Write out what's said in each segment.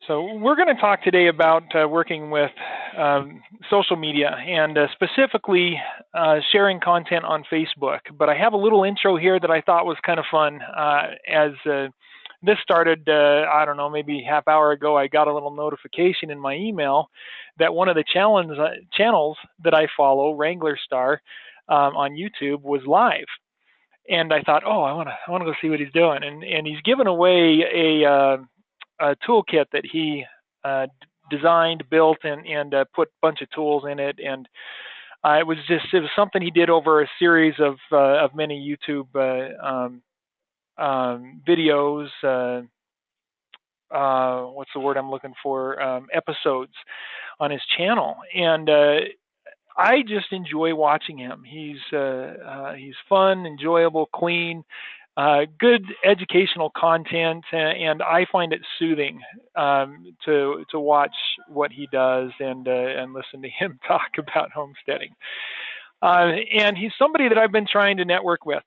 So we're going to talk today about working with social media and specifically sharing content on Facebook. But I have a little intro here that I thought was kind of fun. As this started, I don't know, maybe half hour ago, I got a little notification in my email that one of the channels that I follow, Wrangler Star, on YouTube, was live. And I thought, oh, I want to go see what he's doing. And he's given away a toolkit that he uh, designed, built, and put a bunch of tools in it. And it was something he did over a series of many YouTube videos. What's the word I'm looking for? Episodes on his channel, and I just enjoy watching him. He's fun, enjoyable, clean, good educational content, and I find it soothing to watch what he does and listen to him talk about homesteading. And he's somebody that I've been trying to network with,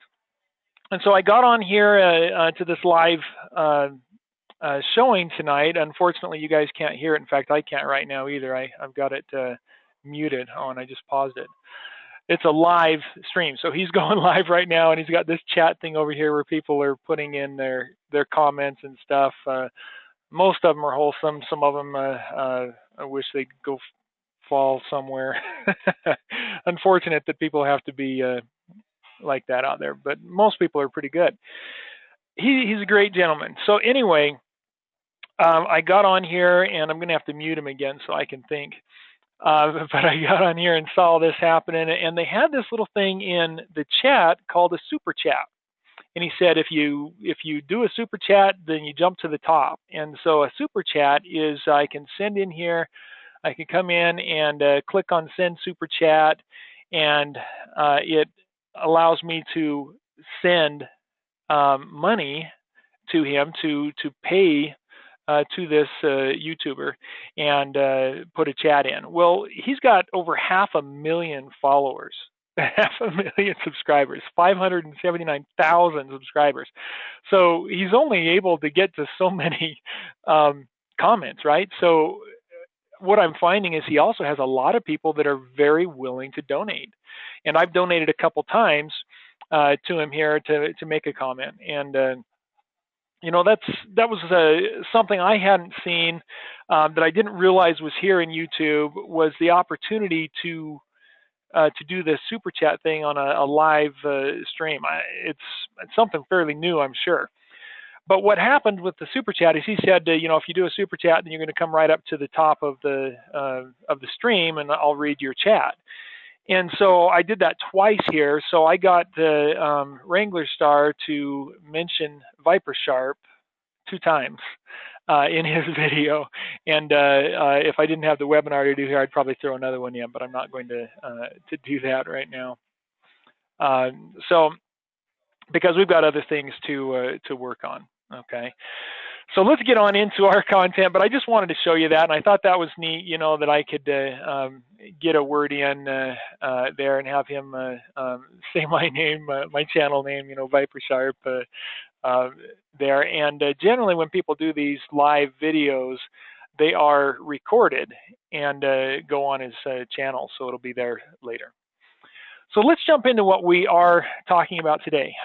and so I got on here to this live showing tonight. Unfortunately, you guys can't hear it. In fact, I can't right now either. I've got it muted. Oh, and I just paused it. It's a live stream, so he's going live right now, and he's got this chat thing over here where people are putting in their comments and stuff. Most of them are wholesome. Some of them I wish they'd go fall somewhere. Unfortunate that people have to be like that out there, but most people are pretty good. He's a great gentleman. So anyway, I got on here, and I'm going to have to mute him again so I can think. But I got on here and saw this happening, and they had this little thing in the chat called a super chat. And he said, if you do a super chat, then you jump to the top. And so a super chat is I can send in here, I can come in and click on send super chat, and it allows me to send money to him to pay to this YouTuber and put a chat in. Well, he's got over 500,000 followers, 500,000 subscribers, 579,000 subscribers. So he's only able to get to so many comments, right? So what I'm finding is he also has a lot of people that are very willing to donate. And I've donated a couple times to him here to make a comment. And that was something I hadn't seen that I didn't realize was here in YouTube was the opportunity to do this super chat thing on a live stream. It's something fairly new, I'm sure. But what happened with the super chat is he said, if you do a super chat, then you're going to come right up to the top of the stream, and I'll read your chat. And so I did that twice here. So I got the Wrangler Star to mention Viper Sharp 2 times in his video. And if I didn't have the webinar to do here, I'd probably throw another one in, but I'm not going to do that right now. So because we've got other things to work on. Okay. So let's get on into our content, but I just wanted to show you that, and I thought that was neat, that I could get a word in there and have him say my name, my channel name, Viper Sharp there. And generally when people do these live videos, they are recorded and go on his channel, so it'll be there later. So let's jump into what we are talking about today.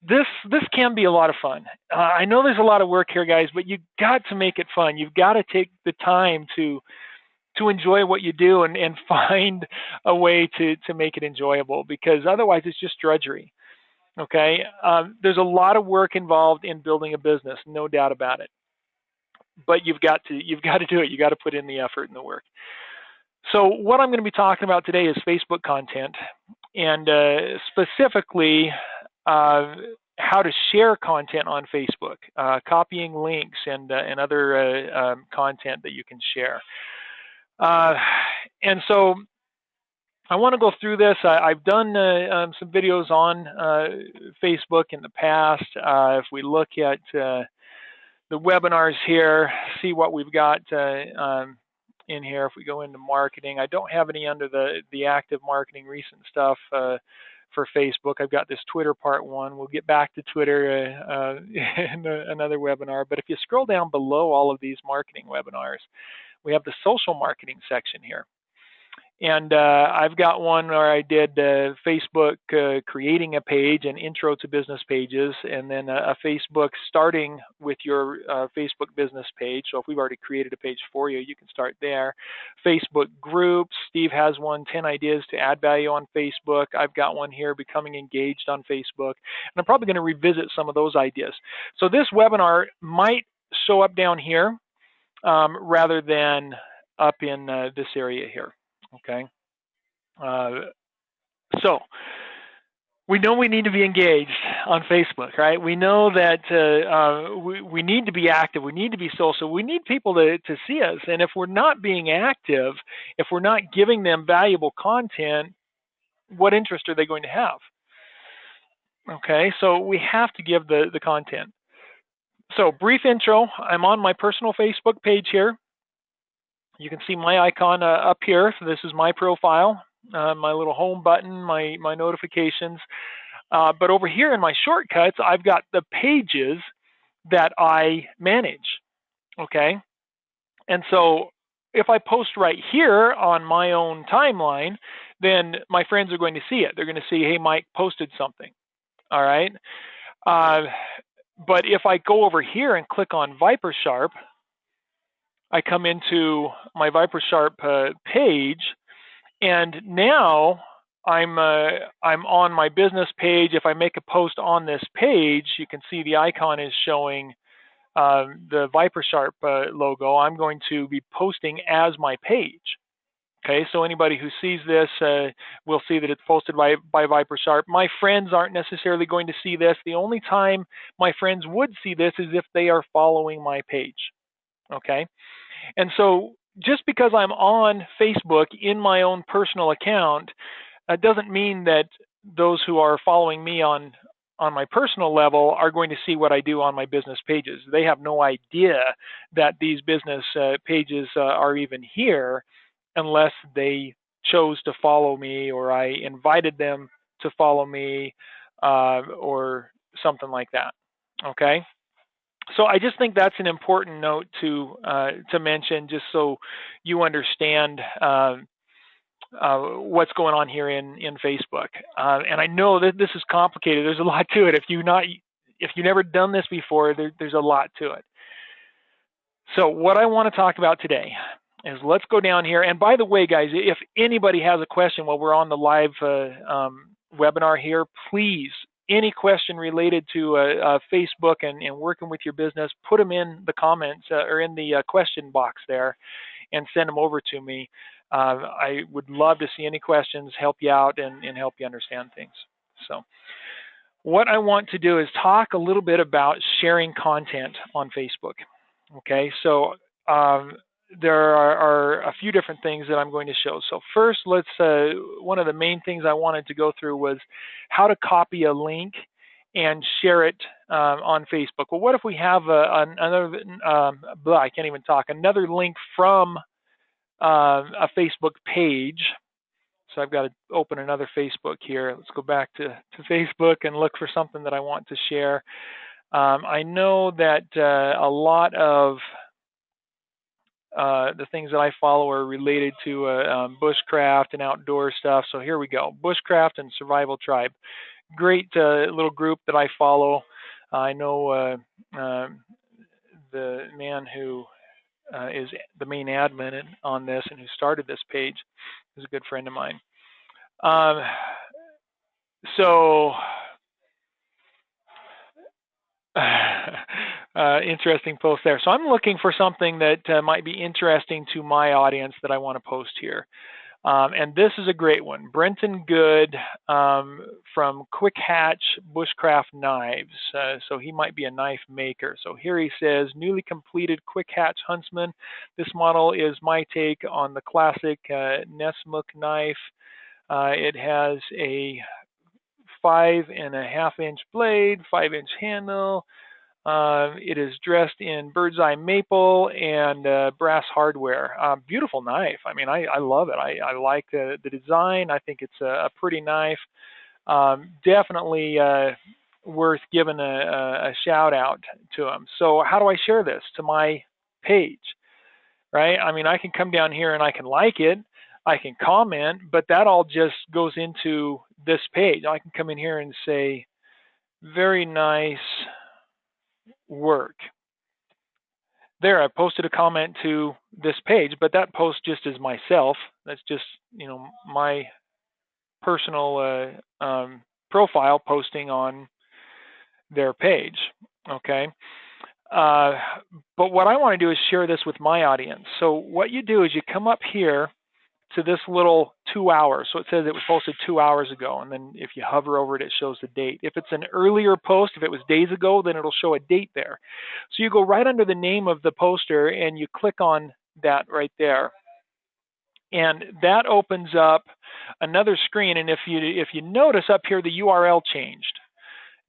This can be a lot of fun. I know there's a lot of work here, guys, but you've got to make it fun. You've got to take the time to enjoy what you do and find a way to make it enjoyable, because otherwise it's just drudgery. Okay, there's a lot of work involved in building a business, no doubt about it. But you've got to do it. You got to put in the effort and the work. So what I'm going to be talking about today is Facebook content, and specifically how to share content on Facebook, copying links and other content that you can share. And so I want to go through this. I've done some videos on Facebook in the past. If we look at the webinars here, see what we've got in here. If we go into marketing, I don't have any under the active marketing recent stuff for Facebook. I've got this Twitter part 1. We'll get back to Twitter in another webinar. But if you scroll down below all of these marketing webinars, we have the social marketing section here. And I've got one where I did Facebook creating a page, an intro to business pages, and then a Facebook starting with your Facebook business page. So if we've already created a page for you, you can start there. Facebook groups. Steve has one, 10 ideas to add value on Facebook. I've got one here, becoming engaged on Facebook. And I'm probably going to revisit some of those ideas. So this webinar might show up down here rather than up in this area here. Okay, so we know we need to be engaged on Facebook, right? We know that we need to be active. We need to be social. We need people to see us. And if we're not being active, if we're not giving them valuable content, what interest are they going to have? Okay, so we have to give the content. So brief intro. I'm on my personal Facebook page here. You can see my icon up here. So this is my profile, my little home button, my notifications. But over here in my shortcuts, I've got the pages that I manage. Okay. And so if I post right here on my own timeline, then my friends are going to see it. They're going to see, hey, Mike posted something. All right. But if I go over here and click on ViperSharp, I come into my ViperSharp page, and now I'm on my business page. If I make a post on this page, you can see the icon is showing the ViperSharp logo. I'm going to be posting as my page. Okay, so anybody who sees this will see that it's posted by ViperSharp. My friends aren't necessarily going to see this. The only time my friends would see this is if they are following my page. Okay, and so just because I'm on Facebook in my own personal account, doesn't mean that those who are following me on my personal level are going to see what I do on my business pages. They have no idea that these business pages are even here unless they chose to follow me, or I invited them to follow me, or something like that. Okay. So I just think that's an important note to mention, just so you understand what's going on here in Facebook. And I know that this is complicated. There's a lot to it. If you've never done this before, there's a lot to it. So what I want to talk about today is, let's go down here. And by the way, guys, if anybody has a question while we're on the live webinar here, please, any question related to Facebook and working with your business, put them in the comments or in the question box there and send them over to me. I would love to see any questions, help you out, and help you understand things. So what I want to do is talk a little bit about sharing content on Facebook. Okay, so there are a few different things that I'm going to show. So first, one of the main things I wanted to go through was how to copy a link and share it on Facebook. Well, what if we have another link from a Facebook page? So I've got to open another Facebook here. Let's go back to Facebook and look for something that I want to share. I know that a lot of the things that I follow are related to bushcraft and outdoor stuff. So here we go. Bushcraft and Survival Tribe. Great little group that I follow. I know the man who is the main admin on this and who started this page is a good friend of mine. Interesting post there. So I'm looking for something that might be interesting to my audience that I want to post here. And this is a great one. Brenton Good from Quick Hatch Bushcraft Knives. So he might be a knife maker. So here he says, newly completed Quick Hatch Huntsman. This model is my take on the classic Nessmuk knife. It has a 5.5-inch blade, 5-inch handle. It is dressed in bird's eye maple and brass hardware. Beautiful knife. I mean, I love it. I like the design. I think it's a pretty knife. definitely worth giving a shout out to them. So how do I share this to my page? Right? I mean, I can come down here and I can like it, I can comment, but that all just goes into this page. I can come in here and say, very nice work. There, I posted a comment to this page, but that post just is myself. That's just, my personal profile posting on their page. Okay. Uh, but what I want to do is share this with my audience. So what you do is you come up here to this little 2 hours. So it says it was posted 2 hours ago. And then if you hover over it, it shows the date. If it's an earlier post, if it was days ago, then it'll show a date there. So you go right under the name of the poster and you click on that right there. And that opens up another screen. And if you notice up here, the URL changed.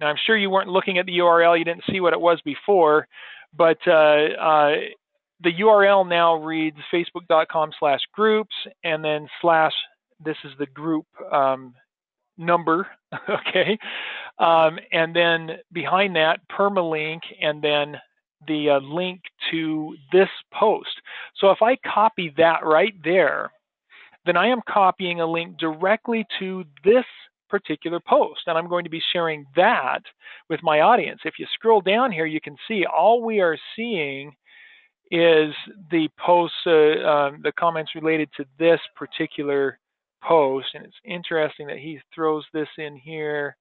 Now, I'm sure you weren't looking at the URL. You didn't see what it was before. But the URL now reads facebook.com/groups and then / this is the group number, okay? And then behind that, permalink, and then the link to this post. So if I copy that right there, then I am copying a link directly to this particular post, and I'm going to be sharing that with my audience. If you scroll down here, you can see all we are seeing is the posts, the comments related to this particular post. And it's interesting that he throws this in here.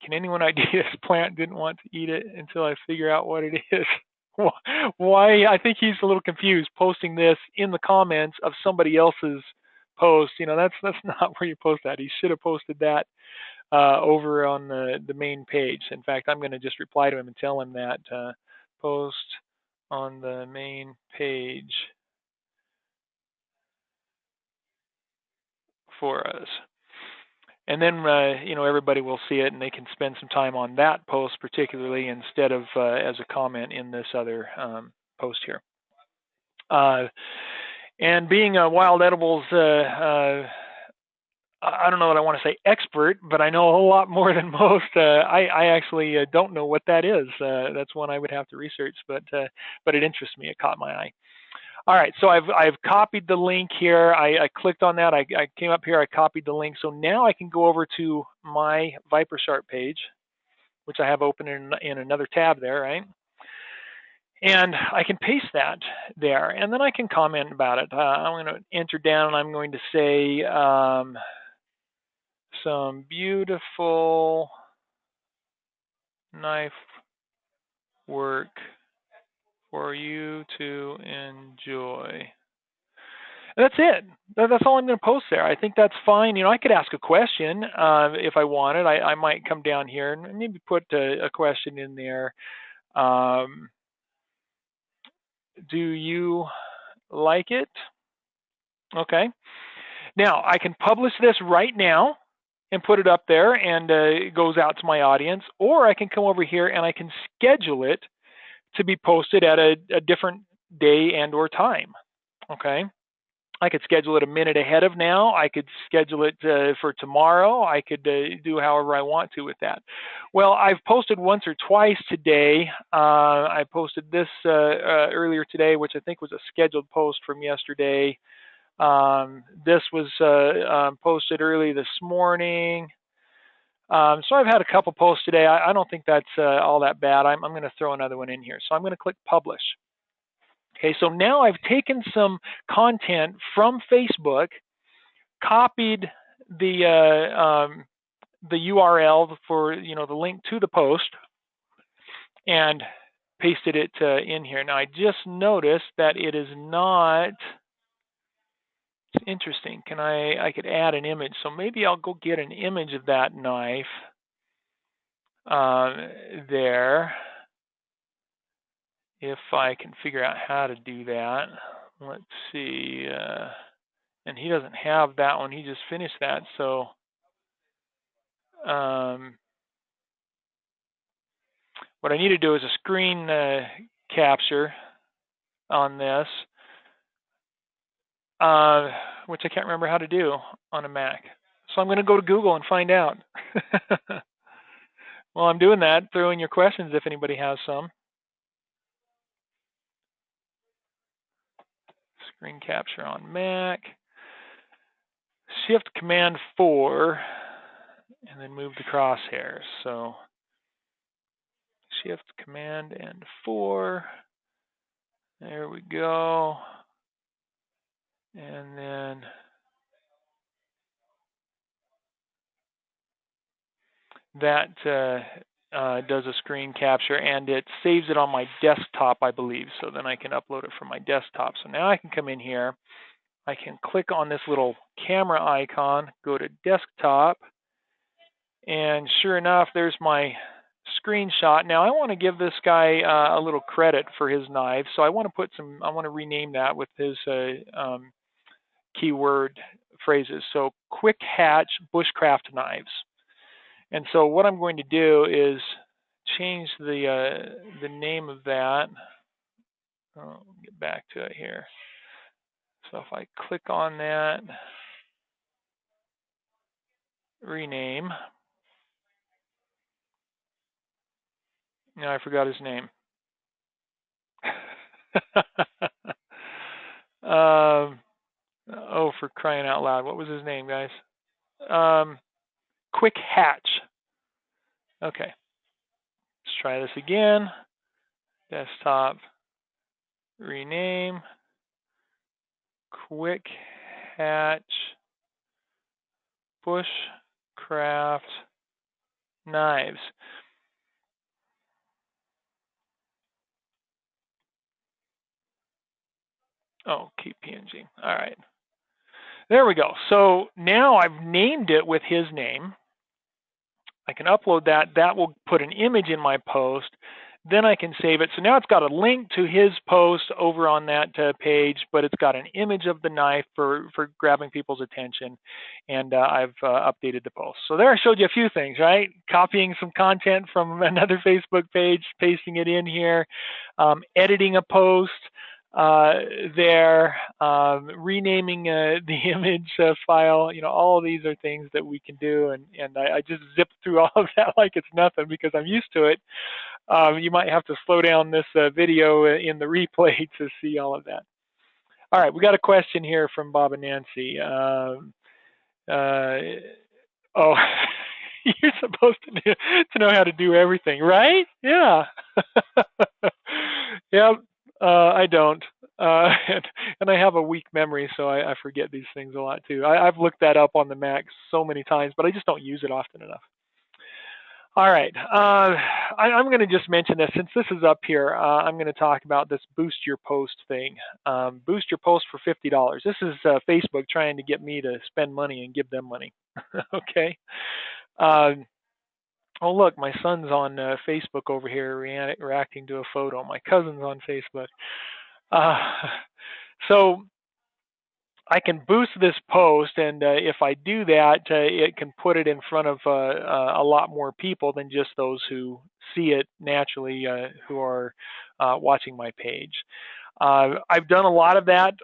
Can anyone ID this plant? Didn't want to eat it until I figure out what it is. Why? I think he's a little confused posting this in the comments of somebody else's post. That's not where you post that. He should have posted that over on the main page. In fact, I'm going to just reply to him and tell him that post on the main page for us. And then, everybody will see it and they can spend some time on that post particularly instead of as a comment in this other post here. And being a Wild Edibles, I don't know that I want to say expert, but I know a whole lot more than most. I actually don't know what that is. That's one I would have to research, but it interests me. It caught my eye. All right, so I've copied the link here. I clicked on that. I came up here. I copied the link. So now I can go over to my ViperSharp page, which I have open in another tab there, right? And I can paste that there, and then I can comment about it. I'm going to enter down, and I'm going to say some beautiful knife work for you to enjoy. And that's it. That's all I'm going to post there. I think that's fine. I could ask a question if I wanted. I might come down here and maybe put a question in there. Do you like it? Okay. Now, I can publish this right now and put it up there, and it goes out to my audience, or I can come over here and I can schedule it to be posted at a different day and or time. Okay. I could schedule it a minute ahead of now. I could schedule it for tomorrow. I could do however I want to with that. Well, I've posted once or twice today. I posted this earlier today, which I think was a scheduled post from yesterday. This was posted early this morning. So I've had a couple posts today. I don't think that's all that bad. I'm going to throw another one in here. So I'm going to click publish. Okay, so now I've taken some content from Facebook, copied the URL for the link to the post, and pasted it in here. Now I just noticed that it is not. It's interesting. I could add an image, so maybe I'll go get an image of that knife there. If I can figure out how to do that. Let's see. And he doesn't have that one. He just finished that. So what I need to do is a screen capture on this, which I can't remember how to do on a Mac. So I'm going to go to Google and find out. While I'm doing that, throw in your questions if anybody has some. Screen capture on Mac. Shift Command 4, and then move the crosshairs. So Shift Command and 4. There we go. And then that does a screen capture, and it saves it on my desktop, I believe. So then I can upload it from my desktop. So now I can come in here. I can click on this little camera icon, go to desktop, and sure enough, there's my screenshot. Now I want to give this guy a little credit for his knives, so I want to rename that with his keyword phrases. So quick hatch bushcraft knives. And so what I'm going to do is change the name of that. I'll get back to it here. So if I click on that, rename. Now I forgot his name. Oh, for crying out loud. What was his name, guys? Quick Hatch. Okay. Let's try this again. Desktop. Rename. Quick Hatch. Bushcraft Knives. Oh, keep PNG. All right. There we go. So now I've named it with his name. I can upload that. That will put an image in my post. Then I can save it. So now it's got a link to his post over on that page, but it's got an image of the knife for grabbing people's attention. And I've updated the post. So there I showed you a few things, right? Copying some content from another Facebook page, pasting it in here, editing a post, renaming the image file. All of these are things that we can do, and I just zip through all of that like it's nothing because I'm used to it. You might have to slow down this video in the replay to see all of that. All right, we got a question here from Bob and Nancy. Oh, you're supposed to know how to do everything, right? Yeah. Yep. I don't. And I have a weak memory, so I forget these things a lot too. I've looked that up on the Mac so many times, but I just don't use it often enough. All right. I'm going to just mention this. Since this is up here, I'm going to talk about this Boost Your Post thing. Boost Your Post for $50. This is Facebook trying to get me to spend money and give them money. Okay. Oh, look, my son's on Facebook over here reacting to a photo. My cousin's on Facebook. So I can boost this post, and if I do that, it can put it in front of a lot more people than just those who see it naturally, who are watching my page. I've done a lot of that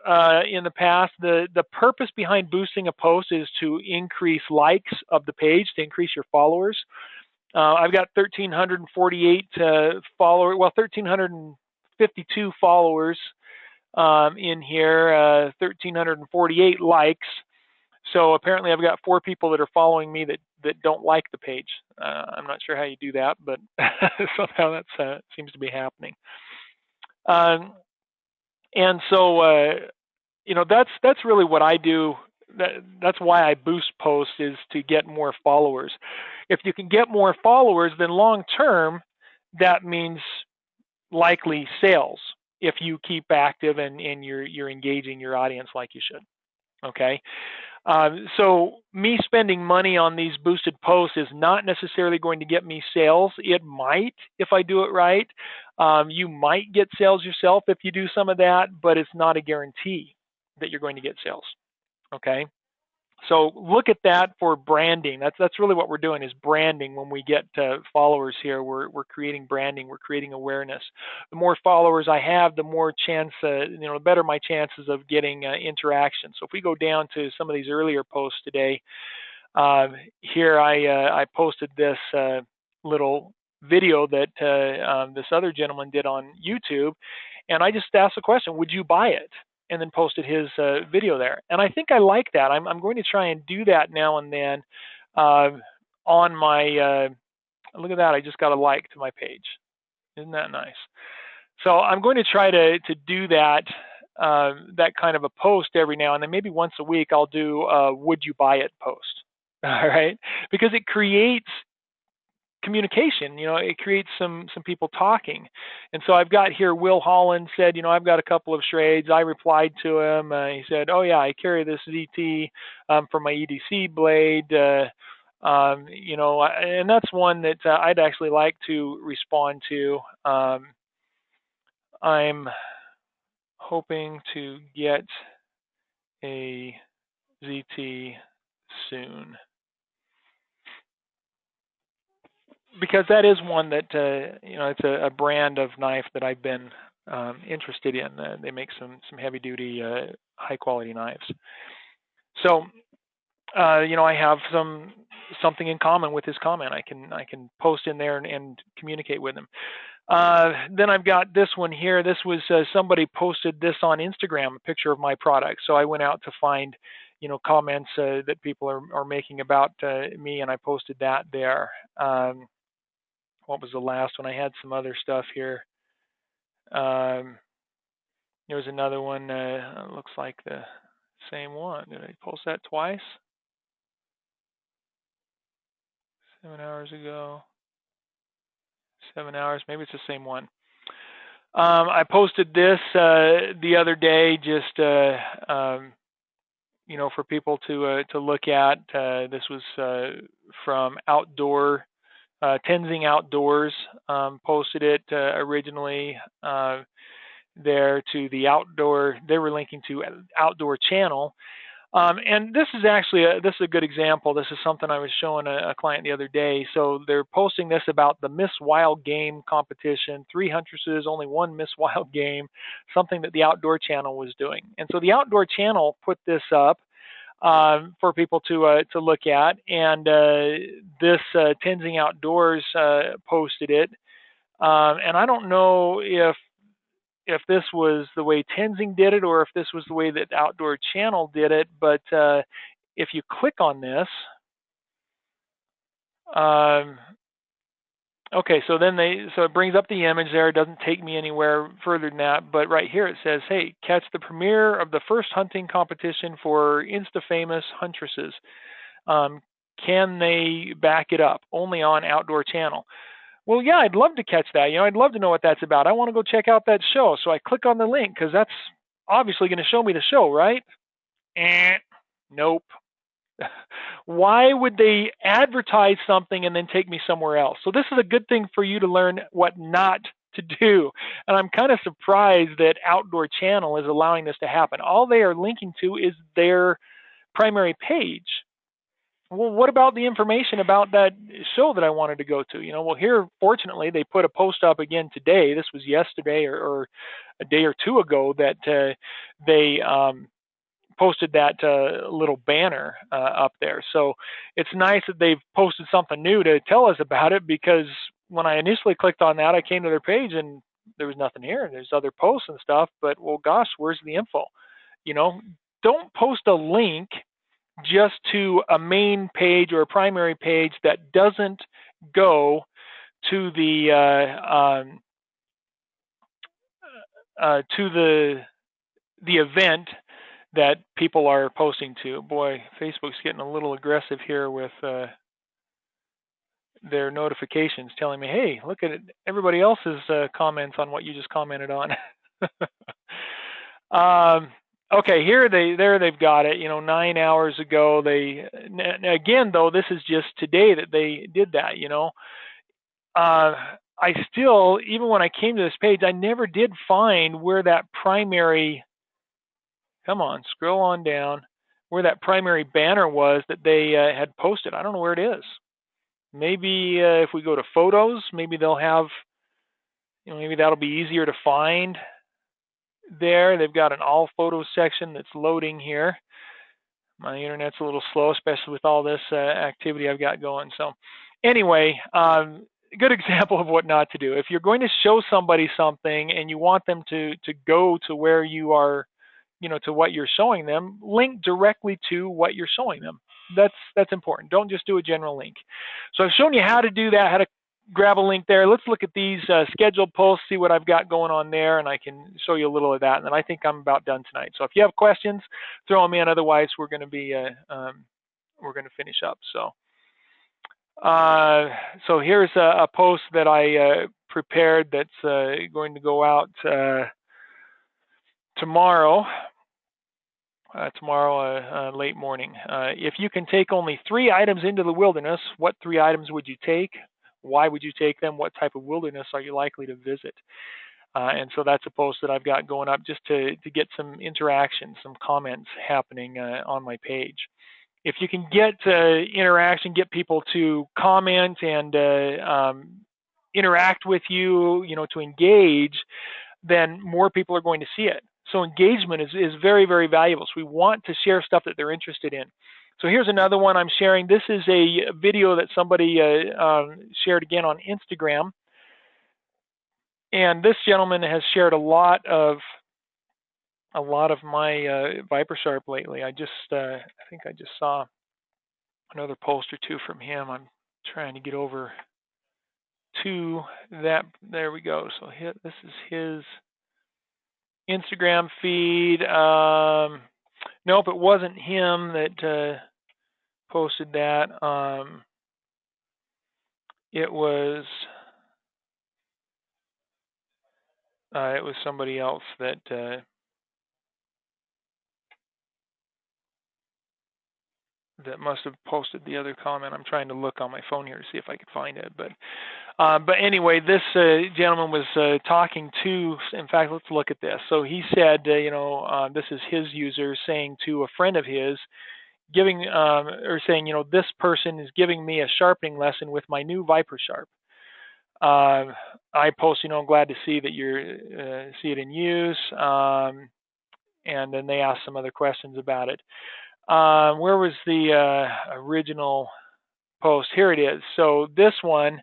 in the past. The purpose behind boosting a post is to increase likes of the page, to increase your followers. I've got 1,348 followers, well, 1,352 followers in here, 1,348 likes. So apparently I've got 4 people that are following me that don't like the page. I'm not sure how you do that, but somehow that seems to be happening. And so, that's really what I do. That's why I boost posts, is to get more followers. If you can get more followers, then long term, that means likely sales if you keep active and you're engaging your audience like you should. Okay. So me spending money on these boosted posts is not necessarily going to get me sales. It might if I do it right. You might get sales yourself if you do some of that, but it's not a guarantee that you're going to get sales. Okay. So look at that for branding. That's really what we're doing, is branding. When we get followers here, we're creating branding. We're creating awareness. The more followers I have, the more chance, the better my chances of getting interaction. So if we go down to some of these earlier posts today, Here I posted this little video that this other gentleman did on YouTube, and I just asked the question, "Would you buy it?" And then posted his video there. And I think I like that. I'm going to try and do that now and then uh, on my. Look at that! I just got a like to my page. Isn't that nice? So I'm going to try to do that that kind of a post every now and then. Maybe once a week I'll do a "Would you buy it" post. All right, because it creates communication. It creates some people talking. And so I've got here Will Holland said, I've got a couple of Schrades. I replied to him. He said, oh yeah, I carry this ZT for my EDC blade. And that's one that I'd actually like to respond to. I'm hoping to get a ZT soon, because that is one that it's a brand of knife that I've been interested in. They make some heavy duty, high quality knives. So I have something in common with his comment. I can post in there and communicate with him. Then I've got this one here. This was somebody posted this on Instagram, a picture of my product. So I went out to find comments that people are making about me, and I posted that there. What was the last one? I had some other stuff here. There was another one. Looks like the same one. Did I post that twice? 7 hours ago. 7 hours. Maybe it's the same one. I posted this the other day, just for people to look at. This was from Outdoor. Tenzing Outdoors posted it originally there to the Outdoor. They were linking to Outdoor Channel. And this is actually this is a good example. This is something I was showing a client the other day. So they're posting this about the Miss Wild Game competition, 3 huntresses, only 1 Miss Wild Game, something that the Outdoor Channel was doing. And so the Outdoor Channel put this up for people to look at, and this Tenzing Outdoors posted it. And I don't know if this was the way Tenzing did it or if this was the way that Outdoor Channel did it, but if you click on this, okay, so it brings up the image there. It doesn't take me anywhere further than that, but right here it says, hey, catch the premiere of the first hunting competition for Insta-famous huntresses. Can they back it up? Only on Outdoor Channel. Well, yeah, I'd love to catch that. I'd love to know what that's about. I want to go check out that show. So I click on the link because that's obviously going to show me the show, right? Nope. Why would they advertise something and then take me somewhere else? So this is a good thing for you to learn what not to do. And I'm kind of surprised that Outdoor Channel is allowing this to happen. All they are linking to is their primary page. Well, what about the information about that show that I wanted to go to? Well, here, fortunately, they put a post up again today. This was yesterday or a day or two ago that they posted that little banner up there. So it's nice that they've posted something new to tell us about it, because when I initially clicked on that, I came to their page and there was nothing here. There's other posts and stuff, but well, gosh, where's the info? Don't post a link just to a main page or a primary page that doesn't go to the event that people are posting to. Boy, Facebook's getting a little aggressive here with their notifications telling me, hey, look at it, everybody else's comments on what you just commented on. Okay, they've got it. 9 hours ago. Again, though, this is just today that they did that. I still, even when I came to this page, I never did find where that primary. Come on, scroll on down, where that primary banner was that they had posted. I don't know where it is. Maybe if we go to photos, maybe they'll have. Maybe that'll be easier to find. There, they've got an all photos section that's loading here. My internet's a little slow, especially with all this activity I've got going. So, anyway, good example of what not to do. If you're going to show somebody something and you want them to go to where you are, to what you're showing them, link directly to what you're showing them. That's important. Don't just do a general link. So I've shown you how to do that, how to grab a link there. Let's look at these scheduled posts, see what I've got going on there, and I can show you a little of that. And then I think I'm about done tonight. So if you have questions, throw them in. Otherwise, we're going to finish up. So here's a post that I prepared that's going to go out tomorrow. Late morning. If you can take only 3 items into the wilderness, what 3 items would you take? Why would you take them? What type of wilderness are you likely to visit? And so that's a post that I've got going up just to get some interaction, some comments happening on my page. If you can get interaction, get people to comment and interact with you, to engage, then more people are going to see it. So engagement is very, very valuable. So we want to share stuff that they're interested in. So here's another one I'm sharing. This is a video that somebody shared again on Instagram. And this gentleman has shared a lot of my ViperSharp lately. I think I just saw another post or 2 from him. I'm trying to get over to that. There we go. So this is his Instagram feed. Nope, it wasn't him that posted that. It was somebody else that must have posted the other comment. I'm trying to look on my phone here to see if I could find it. But anyway, this gentleman was talking to. In fact, let's look at this. So he said, this is his user saying to a friend of his, saying, this person is giving me a sharpening lesson with my new ViperSharp. I post, I'm glad to see that you see it in use. And then they asked some other questions about it. Where was the original post? Here it is. So this one,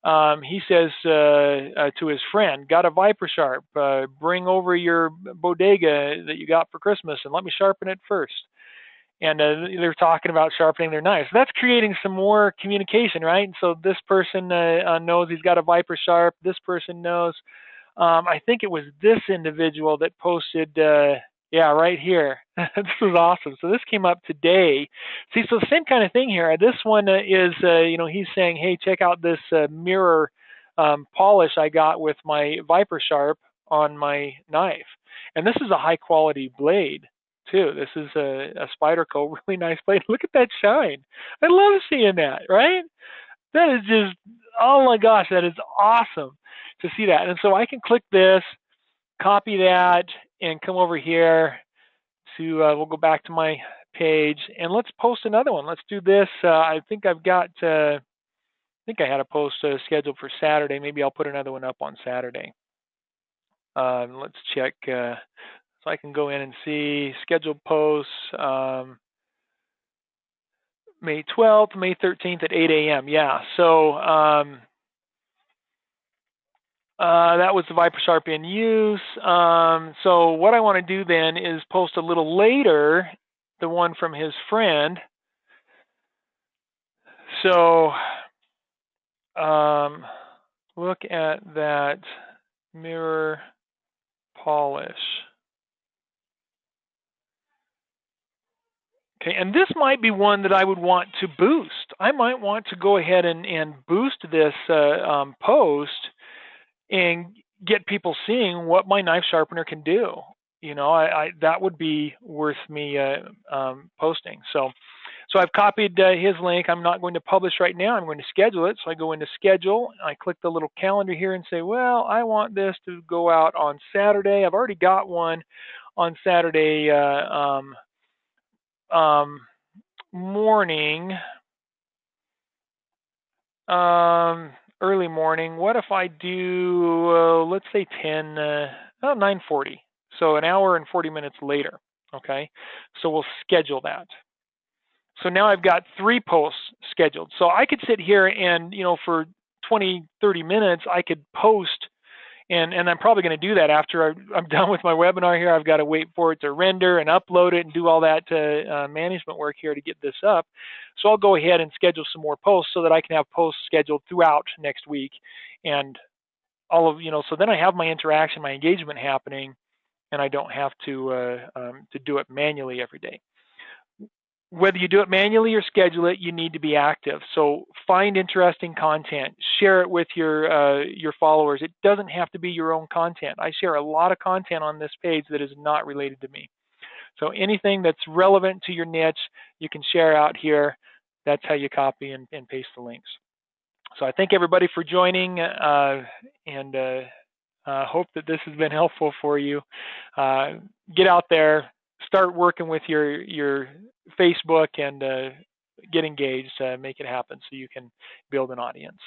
he says to his friend, got a ViperSharp, bring over your bodega that you got for Christmas and let me sharpen it first. And they're talking about sharpening their knives. So that's creating some more communication, right? So this person knows he's got a ViperSharp. This person knows. I think it was this individual that posted, right here. This was awesome. So this came up today. See, so same kind of thing here. This one is, he's saying, hey, check out this mirror polish I got with my ViperSharp on my knife. And this is a high quality blade too. This is a Spyderco, really nice blade. Look at that shine. I love seeing that, right? That is just, oh my gosh, that is awesome to see that. And so I can click this, copy that, and come over here to, we'll go back to my page, and let's post another one. Let's do this. I think I've got, I think I had a post scheduled for Saturday. Maybe I'll put another one up on Saturday. Let's check. So I can go in and see scheduled posts, May 12th, May 13th at 8 a.m. Yeah, so that was the ViperSharp in use. So what I want to do then is post a little later the one from his friend. So look at that mirror polish. Okay, and this might be one that I would want to boost. I might want to go ahead and boost this post and get people seeing what my knife sharpener can do. That would be worth me posting. So I've copied his link. I'm not going to publish right now. I'm going to schedule it. So I go into schedule. I click the little calendar here and say, well, I want this to go out on Saturday. I've already got one on Saturday morning, early morning. What if I do, let's say 9:40. So an hour and 40 minutes later. Okay. So we'll schedule that. So now I've got 3 posts scheduled. So I could sit here and, for 20, 30 minutes, I could post, and I'm probably going to do that after I'm done with my webinar here. I've got to wait for it to render and upload it and do all that management work here to get this up. So I'll go ahead and schedule some more posts so that I can have posts scheduled throughout next week, and all of, so then I have my interaction, my engagement happening, and I don't have to do it manually every day. Whether you do it manually or schedule it, you need to be active. So find interesting content, share it with your followers. It doesn't have to be your own content. I share a lot of content on this page that is not related to me. So anything that's relevant to your niche, you can share out here. That's how you copy and paste the links. So I thank everybody for joining, and hope that this has been helpful for you. Get out there, start working with your Facebook, and get engaged, make it happen so you can build an audience.